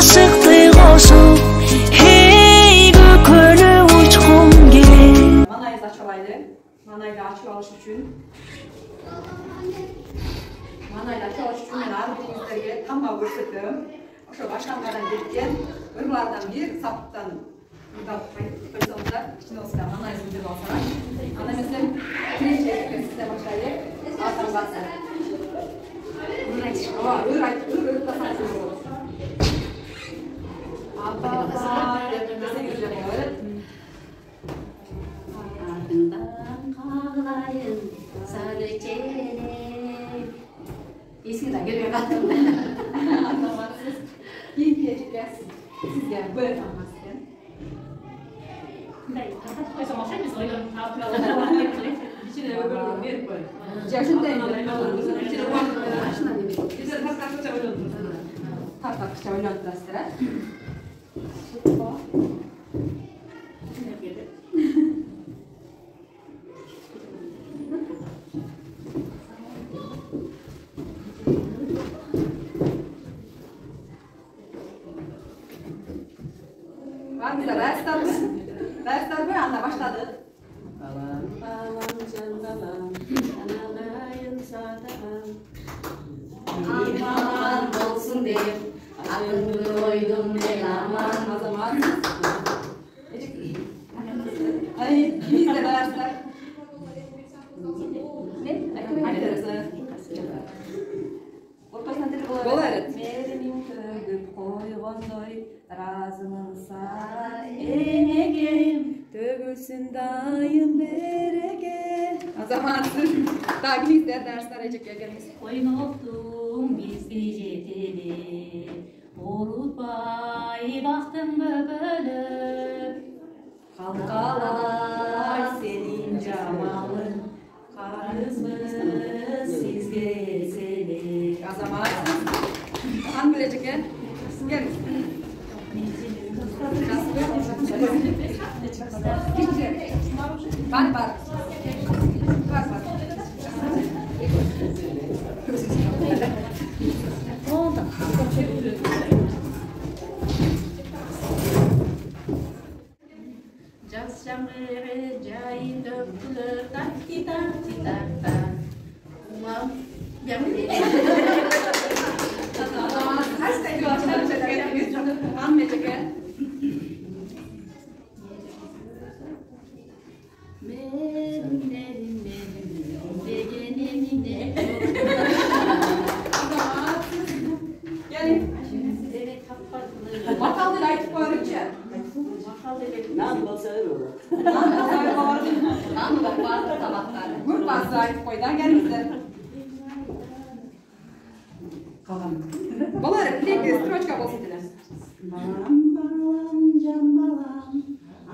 ашықтай қосып hey көкөлі ұшқым келеді. Manayı açalaydı. Manayı açıp alış için. Manayı açıp alış için ben arbitimizlerge tam bağırsıdım. Şu başkanlardan gelirken ırlardan bir sapıktan burada koysanızlar içine olsun da manayı zımbır olsalar. Ana mesela kireç çekip size başlayı altan basar. Ir basarsınız olur. Apa desene gireceğim olur. Ardından kağlayın sarı çelenk. Eskiden geliyor kalktım. Anlamazsınız. İyi tecrübe sizge böyle anlatsın. İçine böyle bir böyle. Yaşındayım. İçine böyle başına gibi. Bize taktakça öyle oldu. Taktakça öyle oldu rastlara. Var mı da dersler böyle anda başladı. Balam can balam, analayın sadam. Aman olsun deyip, adını koydum el aman. O zaman. Ay, biz de dersler. Ne? Hangi dersler? Ortasından direkt olarak. Bol öğret. Merimin tövdüp koygondoy, razımınsa enegem, tövülsün dayım berege. O zaman daha biz de dersler ecek geliriz. Koyun oldum bizde jeteli, Orutbay baktım böbölüp. Halkalar senin camalın, karızmız sizge seni. O zaman hangi bilecek gel? Gel. Var. Oldu. Caz şamları cayı döktüler, takti takti takta. Ulan, yapayım. Kaç tane başlar çekelim? Hangi çeker? Bakalım layık koyunca. Nam basar olur. Nam bakar tabaklar. Gül bası layık koydan gelmişler. Balar, bir stroçka bolsun diler. Balam balam can balam,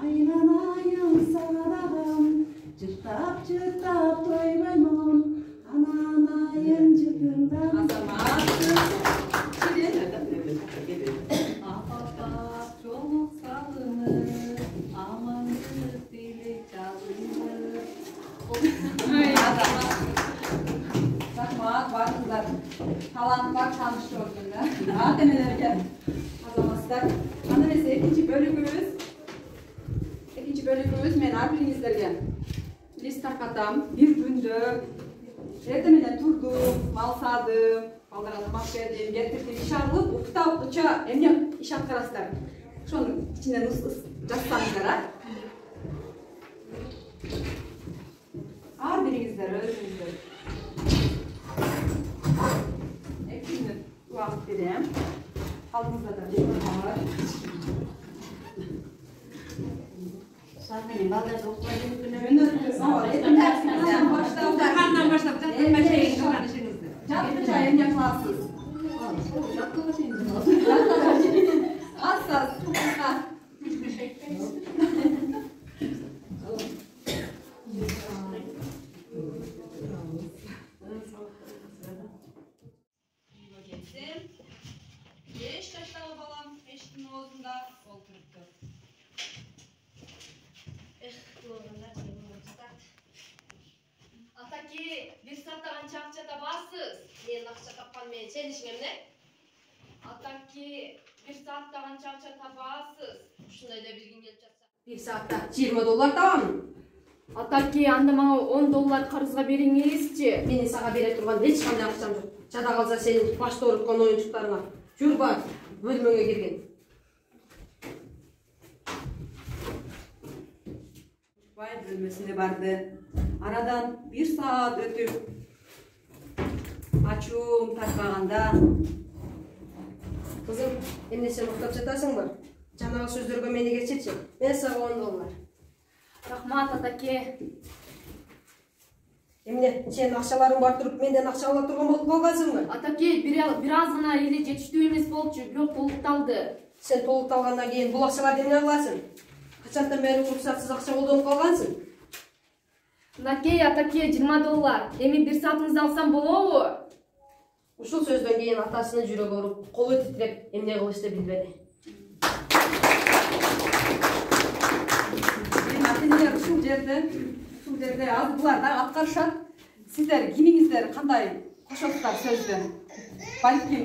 aylanayım sararım. Çıtap çıtap toymanım, ananayım çıtırdan. Azamat. Şimdi. Afafa çok salınır, aman kız dili çalınır. Ay azamat. Bakma, var kızlar. Talant var, çalıştı orada. Ademeler gel. Azamatlar. Ana mesela ikinci bölümümüz menar birinizlerge. Lista katam, bir gündü. Ertemeden turdum, mal sardım. Ballarına bak verdim, getirdim, iş alıp, ukta uça, emniyet iş arkadaşlar. Şunun içinden jassanızlara. Ağır birinizler, özünüzler. Ekimde uyanıp vereyim. Halımızda da bir var. Zaten bazı doktorların Handan başla. Ben şeyin kardeşinizdi. Canlı çayın yaklansız. Hassas. Beş yaşlı balam eşinin ağzında oturuptu. Ataki bir saatte ançakçata barsız. Yen akça kappan men çelişimimne. Ataki bir saat саатта канча акча табасыз? Ушундай да билгин келип жатса. Bir saatte $20 табамын. Атаке, анда мага $10 карызга бериңизчи. Мени сага бере турган эч кандай акчам жок. Жада калса сенин башта ороткон оюнчуктарыңа. Жүр бар, бөлмөңө киргин. Бай бөлмесine барды. Aradan 1 saat ötüp açuğum tarqaganda Kızım, emne sen uktap жатасыңбы? Жанагы сөздөргө мени кечирчи. Мен сага $10. Рахмат, атаке. Эмне, сенин акчаларың бар туруп, менден акча ала турган болуп калгансыңбы? Атаке, бир аз гана эле жетиштүү эмес болчу, бирок толукталды. Сен толукталгандан кийин бул акчаларды эмне кыласың? Качандан бери уруксатсыз акча колдонуп калгансың? Атаке, $20. Эми 1 саатыңызды алсам болобу? Ушул сөздөн кийин атасынын жүрөгү ооруп, колу титиреп, эмне кылышты билбеди. Ата-энелер ушул жерде аз булар да аткарышат. Сиздер кимиңиздер кандай кошосуздар сөздөн? Балким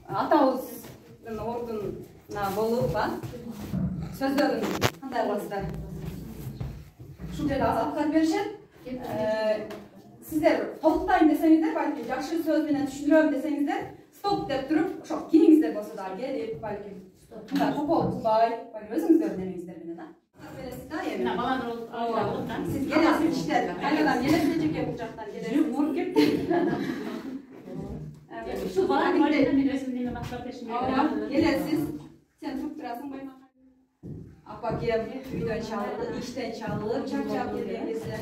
атабыздын ордуна болуп, сөздөрүн кандай кыласыздар? Ушул жерде аз аткарып беришет. Сиздер толуктайм десеңиздер, балким жакшы сөз менен түшүндүрөм десеңиздер, стоп деп туруп, ошо кимиңиздер болсо да келип, балким мындай копол кылбай, өзүңүздөрдүн эмеңиздер менен бересиз да эми. Баладар болуп да. Siz gelesiniz işte. Kaynadan gelesiniz çekiyor bucaktan gelesiniz. Vur gitti. Şu bana böyle bir resimliğine bakmak için. Gelesiniz. Sen çok durasın bayma. Apa gel, üyden çağırılır, işten çağırılır, çarçap geldiğinizde.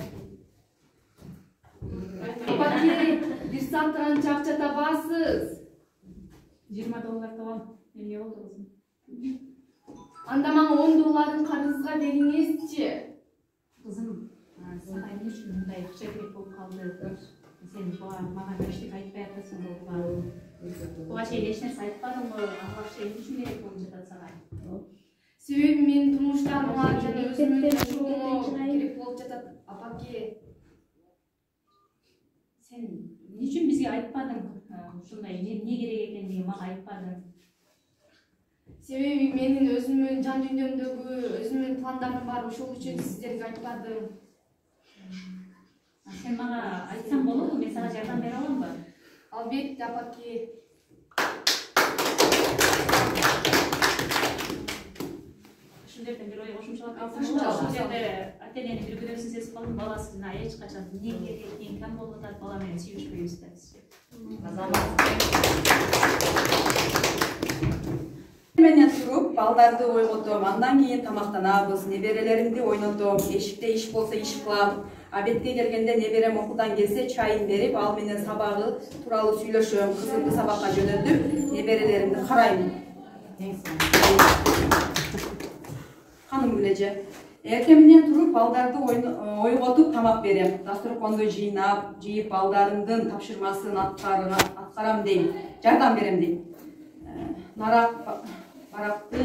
Атаке, 1 саатта канча акча табасыз? $20 табам. Эмне болду кызым? Анда мага $10 карызга бериңизчи. Кызым, сага эмне үчүн мындай акча керек болуп калды? Сен мага эчтеке айтпай атасың болду. Буга чейин эч нерсе айтпадыңбы? Ал акча эмне үчүн керек болуп жатат сага? Себеби менин турмуштарыма жана өзүмдүн жашоомо керек болуп жатат, апаке. Сен эмне үчүн бизге айтпадың? Ушундай эмне керек экендигин мага айтпадың? Себеби менин өзүмдүн жан дүйнөмдөгү өзүмдүн пландарым бар, ошол үчүн сиздерге айтпадым. Сен мага айтсаң болобу? Мен сага жардам бере аламбы? Албетте, апаке. Ушундерден бир ой кошумчалап калсам, ошол жерде ата-энени бир күнөөсүн сезип калдым, баласына эч качан эмне керек, кем болуп атат, бала менен сүйүшпөйбүз да биз. Menden turup, baldardı oygotom, andan keyin tamaqtanabız, neberelerimdi oynotom, eşikte iş bolsa iş kılam. Abetke kelgende neberem okudan gelse çayın berip, al menen sabagı turalı süйлөшөм, kızımды sabakka jönötүp, neberelerimdi karayım. Hanım bilece. Erteminen turup, baldardı oygotup tamak berem. Dasturkondu jıyıp, baldarımdın tapşırmasın atkaram deyim, jardam berem deyim. Baraktı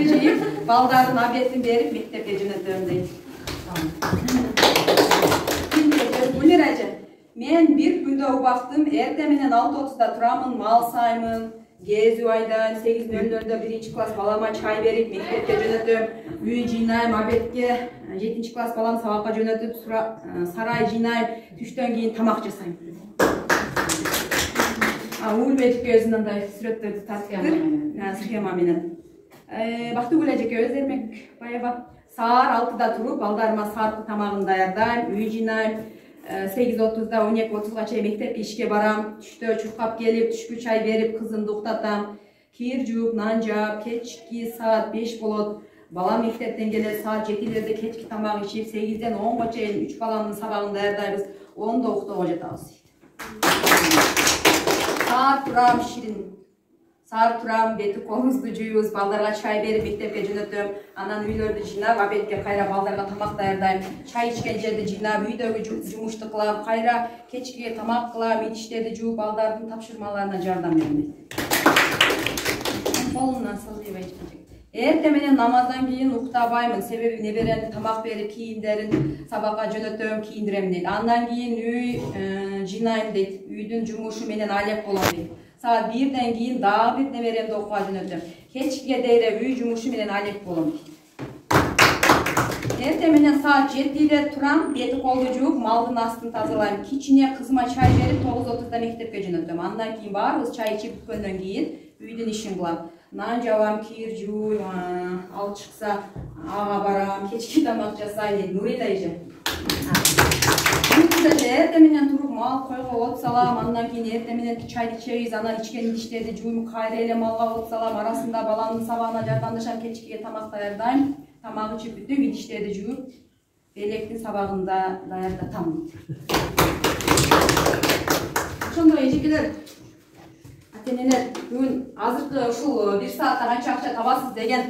jıyıp, baldarın abetin berip, mektepke jönötөм deyim. Gülniraja, men bir günde ubaktım, erteminen 6:30'da turamın, mal saymın, gezip aydan 8:00'da 1. klass balama çay berip, mektepke jönötөм, üy jıynayım, abetke 7. klass balam sabakka jönötүп, saray jıynayım, түштөн кийин tamak жасайм. Ulbecik özünden de sürekli tartıştır, schema menen. Baktı Ulbecik öz demek, bayaba saat 6'da turup, baldarıma saatlı tamağını dayardayım, üy jıynayım, 8:30'da 12:30'ga çay mektepke işke baram, түштө çurkap gelip, түшkü çay berip, kızımды uktatam, kir juup, nan jap, keçki saat 5 bolot, bala mektepten gelir saat 7'lerde keçki tamak içip, 8'den 10'ga çayın 3 balamın sabağını dayardayız, 10'da uktuğa jatabız. Saat turam şirin. Saat turam, beti kolumuzdu juyubuz, baldarga çay berip, mektepke jönötөм, anan üylөрдү жыйнап, abetke kayra baldarga tamak dayardayım, çay içken jerde jıйнап, üydөгү жумушту кылам, kayra keçkiге tamak kılам, idişтерди жууп, baldардын tapşırmalarına jardam berем. Kolundan sallıyıp aytчу. Ertemenen namazdan keyin uktabаймын, себеби неберемди tamak berip, kiyimderin sabakka jönötөм, kiyindirem дейт. Andan keyin üy жыйнайм дейт, üydүн жумушу менен алек болом дейт. Saat 1'den keyin dagы bir nemeремди окууга жөнөтөм. Кечке дейре үй жумушу менен алек болом. Эртең менен saat 7'de турам, бети колду жууп, малдын астын тазалайм. Кичине кызыма чай берип 9:30'da мектепке жөнөтөм. Андан кийин баарыбыз чай ичип бүткөндөн кийин үйдүн ишин кылам. Нан жабам, кир жууйм, ал чыкса ага барам, кечки тамак жасайм дейт. Нурила эже. Эртең менен туруп мал койго от салам, андан кийин эртең менен чайды ичебиз, анан ичкен идиштерди жууйм, кайра эле малга от салам, арасында баламдын сабагына жардамдашам, кечкиге тамак даярдайм. Тамагы ичип бүтүп, идиштерди жууп, электин сабагында даярдатам. Ошондой эжекелер, ата-энелер, бүгүн азыркы ушул 1 саатта канча акча табасыз деген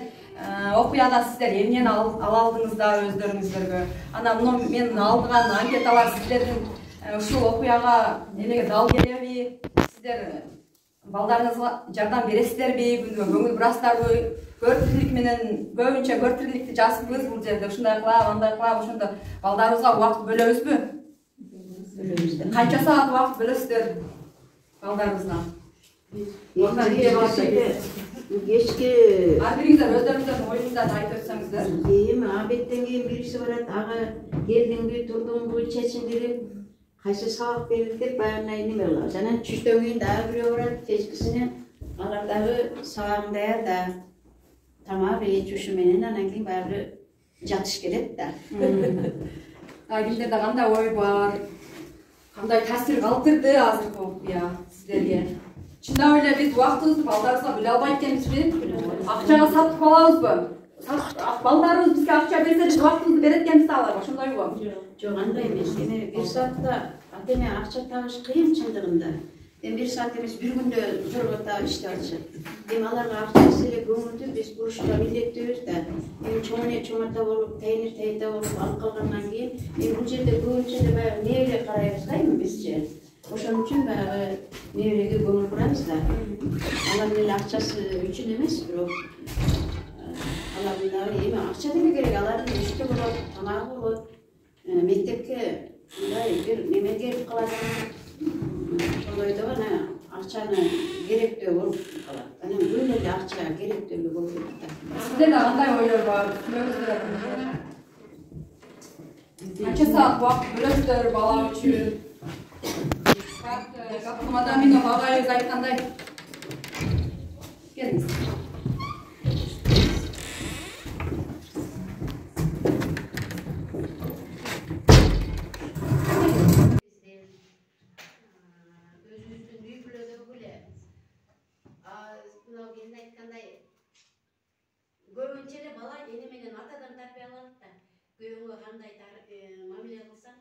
окуядан сиздер эмнени ала алдыңыздар өздөрүңүздөргө? Анан мен алдыган анкеталар сиздердин ушул окуяга эмеге дал келеби? Сиздер балдарыңызга жардам бересиздерби? Көңүл бурасыздарбы? Көртүрлүк менен көбүнчө көртүрлүктү жазыппыз бул жерде. Ушундай кылам, андай кылам, ошондо балдарыбызга убакыт бөлөбүзбү? Канча саат убакыт бөлөсүздөр балдарыбызга? Кечке ар бириңиздер өздөрүңүздөрдүн оюңуздарды айтып өтсөңүздөр. эми абеттен кийин бирisi барат, ага келдиңби, турдуңбу, чечиндирип, кайсы сабак берилет деп баягындай неме кылабыз. Анан түштөн кийин дагы бирөө барат, кечкисине алар дагы сабагын даярда. Тамак ичүү менен анан кийин баягы жатыш керек да. Кимдерде кандай ой бар? Кандай таасир калтырды азыркы окуя сиздерге? Чындап эле биз убактыбызды балдарыбызга бөлө албайт экенбизби? Акчага сатып алабызбы? Балдарыбыз бизге акча берсе биз убактыбызды берет экенбиз да аларга, ошондойбу? Жок, андай эмес. Эми 1 саатта ата-эне акча табыш кыйын чындыгында. Эми 1 саат эмес, bir күндө зорго таап иштеп атышат. Эми аларга акчасы эле көңүлдүү, биз бурушка милдеттүүбүз да. Эми чоңата болуп, тайта болуп алып калгандан кийин, эми бул жерде көбүнчө эле баягы небере карайбыз да, эми бизче. Ошон үчүн баягы небереге көңүл бурабыз да. Алардын эле акчасы үчүн эмес, бирок алардын дагы эми акча деле керек, алардын үстү болот, тамагы болот. Мектепке мындай бир неме келип калат. Ошондойдо ана акчаны керектөө болуп калат. Анан күн эле акча керектөө болуп калат. Сиздерде кандай ойлор бар? Түшүнөбүздөр. Канча саат убакыт бөлөсүздөр бала үчүн? Как Мадаминов агайыбыз айткандай. Келиңиз. Көбүнчө эле бала эне менен атадан тарбияланат да. Күйөөңө кандай мамиле кылсаң,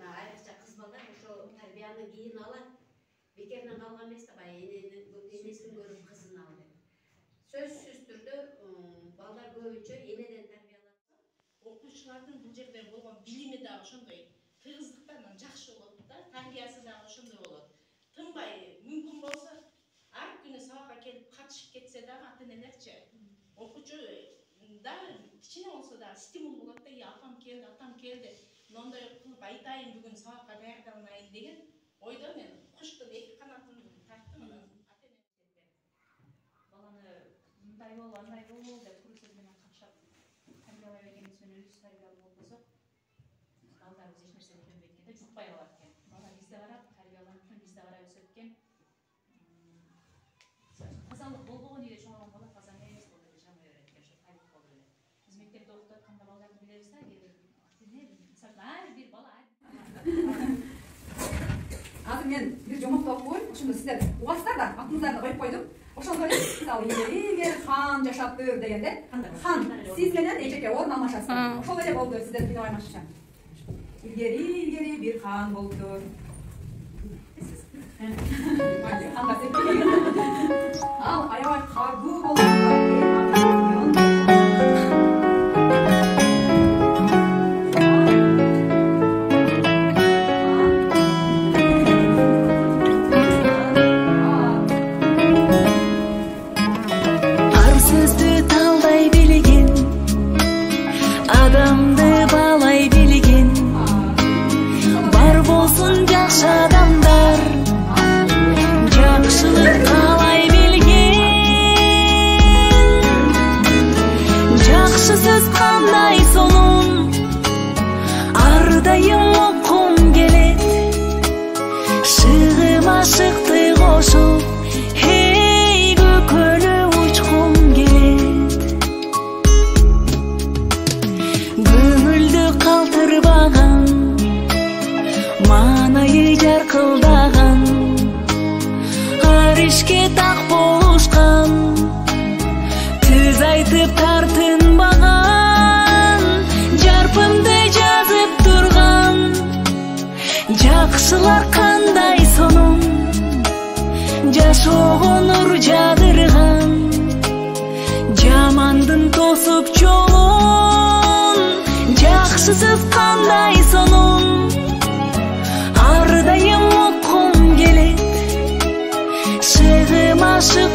айрыкча кыз балдар ошо тарбияны кийин алат. Бекерден калган эмес да, баягы энесин көрүп кызын ал деп. Сөзсүз түрдө балдар көбүнчө энеден тарбияланат. Окуучулардын бул жерде болгон билими да ошондой тыгыздыктан жакшы болот да, тарбиясы да ошондой болот. Тынбай, мүмкүн болсо ар күнү сабакка келип катышып кетсе дагы ата-энелерчи окуучу да кичине болсо да стимул болот да, апам келди, мындай кылып айтайын бүгүн сабакка даярдалайын деген ойдо мен куштун эки канатын тарттым. Баланы мындай бол, андай бол деп куру сөз менен капшап тарбиялай бергенибиз менен өзүбүз тарбиялуу болбосок, балдарыбыз эч нерсени үйрөнбөйт экен да, жукпай калат экен. Бала бизде карап, тарбияланып, бизде карап өсөт экен. Тазалык болбогон үйдө чоңойгон бала таза эмес болот деп жамай берет экен, ошо тарих болуп эле. Биз мектепте окуп атканда балдарды билебиз да, мисалы ар бир бала Азыр мен бир жомокто окуп коюп, ошондо сиздер угасыздар да, атыңыздарды коюп койдум. Ошондо эле мисалы илгери хан жашаптыр дегенде, хан сиз менен эжеке орун алмашасыздар. Ошол эле болду сиздер кино ойнашча. Илгери бир хан болду. Ал аябай кагуу болду. Arsızdı talday bilgin, adamdı balay bilgin. Var bolsun jakşı adamlar, jakşılık жакшысыз кандай сонун ардайым оккум келет шыгым ашыкты кошуп эй көкөлү учкум келет көңүлдү калтырбаган маанайы жаркылдаган ар ишке так болушкан түз айтып тартынбаган жарпымды жазып турган жакшылар кандай сонун жашоого нур жадырган жамандын тосуп жолун жакшысыз кандай сонун ардайым оккум келет шыгым ашык